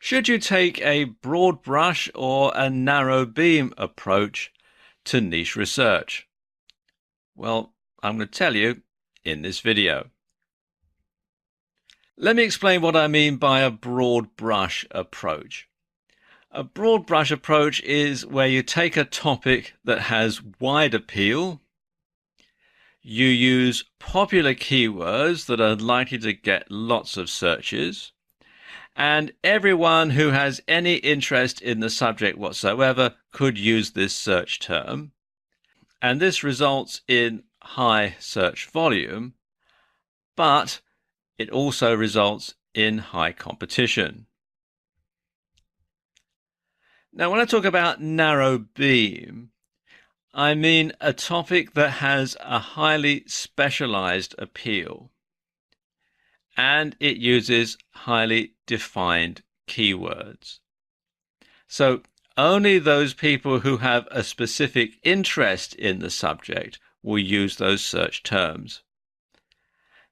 Should you take a broad brush or a narrow beam approach to niche research? Well, I'm going to tell you in this video. Let me explain what I mean by a broad brush approach. A broad brush approach is where you take a topic that has wide appeal. You use popular keywords that are likely to get lots of searches, and everyone who has any interest in the subject whatsoever could use this search term. And this results in high search volume, but it also results in high competition. Now, when I talk about narrow beam, I mean a topic that has a highly specialized appeal, and it uses highly defined keywords. So only those people who have a specific interest in the subject will use those search terms.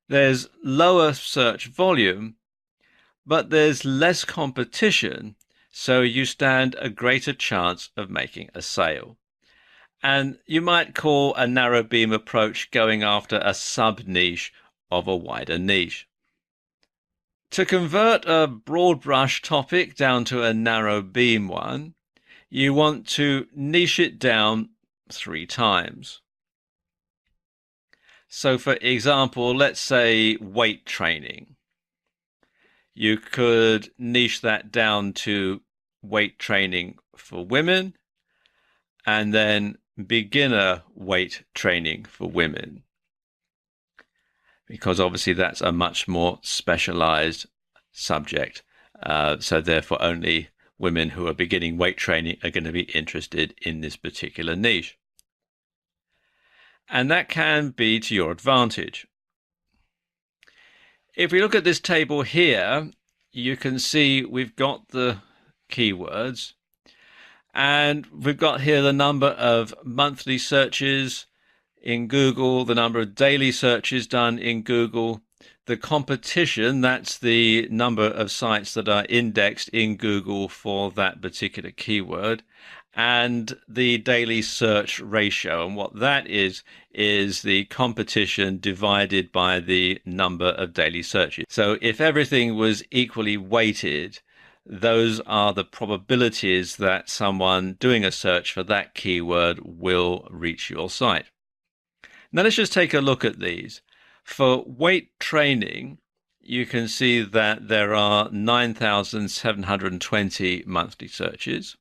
There's lower search volume, but there's less competition, so you stand a greater chance of making a sale. And you might call a narrow beam approach going after a sub-niche of a wider niche. To convert a broad brush topic down to a narrow beam one, you want to niche it down 3 times. So for example, let's say weight training. You could niche that down to weight training for women and then beginner weight training for women, because obviously that's a much more specialized subject. So therefore only women who are beginning weight training are going to be interested in this particular niche. And that can be to your advantage. If we look at this table here, you can see we've got the keywords, and we've got here the number of monthly searches in Google, the number of daily searches done in Google, the competition, that's the number of sites that are indexed in Google for that particular keyword, and the daily search ratio. And what that is the competition divided by the number of daily searches. So if everything was equally weighted, those are the probabilities that someone doing a search for that keyword will reach your site. Now let's just take a look at these. For weight training, you can see that there are 9,720 monthly searches,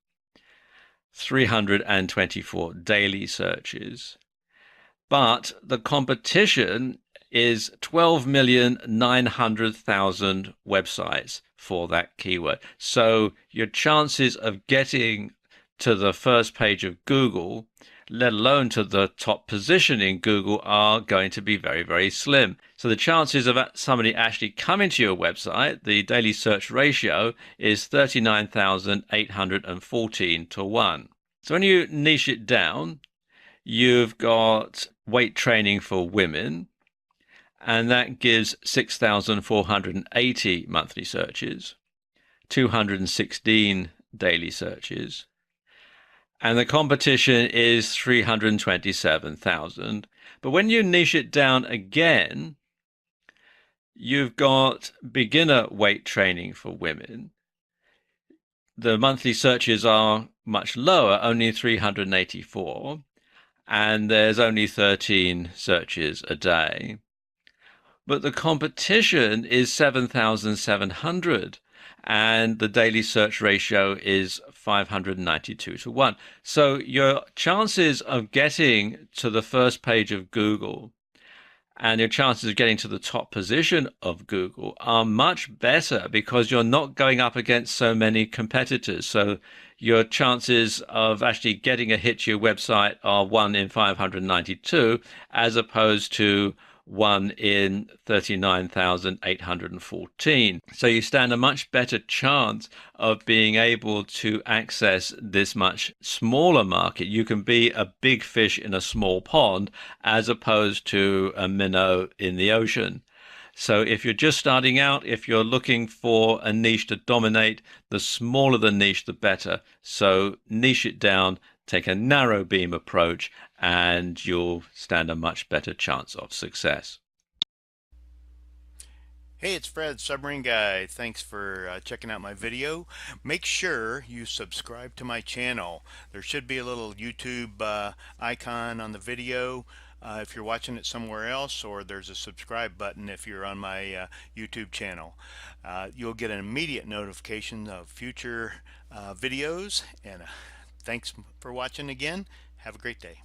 324 daily searches, but the competition is 12,900,000 websites for that keyword. So your chances of getting to the first page of Google, let alone to the top position in Google, are going to be very, very slim. So the chances of somebody actually coming to your website, the daily search ratio is 39,814 to 1. So when you niche it down, you've got weight training for women, and that gives 6,480 monthly searches, 216 daily searches, and the competition is 327,000. But when you niche it down again, you've got beginner weight training for women. The monthly searches are much lower, only 384, and there's only 13 searches a day. But the competition is 7,700, and the daily search ratio is 592 to 1. So your chances of getting to the first page of Google and your chances of getting to the top position of Google are much better because you're not going up against so many competitors. So your chances of actually getting a hit to your website are 1 in 592, as opposed to 1 in 39,814. So you stand a much better chance of being able to access this much smaller market. You can be a big fish in a small pond as opposed to a minnow in the ocean. So if you're just starting out, if you're looking for a niche to dominate, the smaller the niche, the better. So niche it down, take a narrow beam approach, and you'll stand a much better chance of success. Hey, it's Fred, Submarine Guy. Thanks for checking out my video. Make sure you subscribe to my channel. There should be a little YouTube icon on the video if you're watching it somewhere else, or there's a subscribe button if you're on my YouTube channel. You'll get an immediate notification of future videos, and thanks for watching again. Have a great day.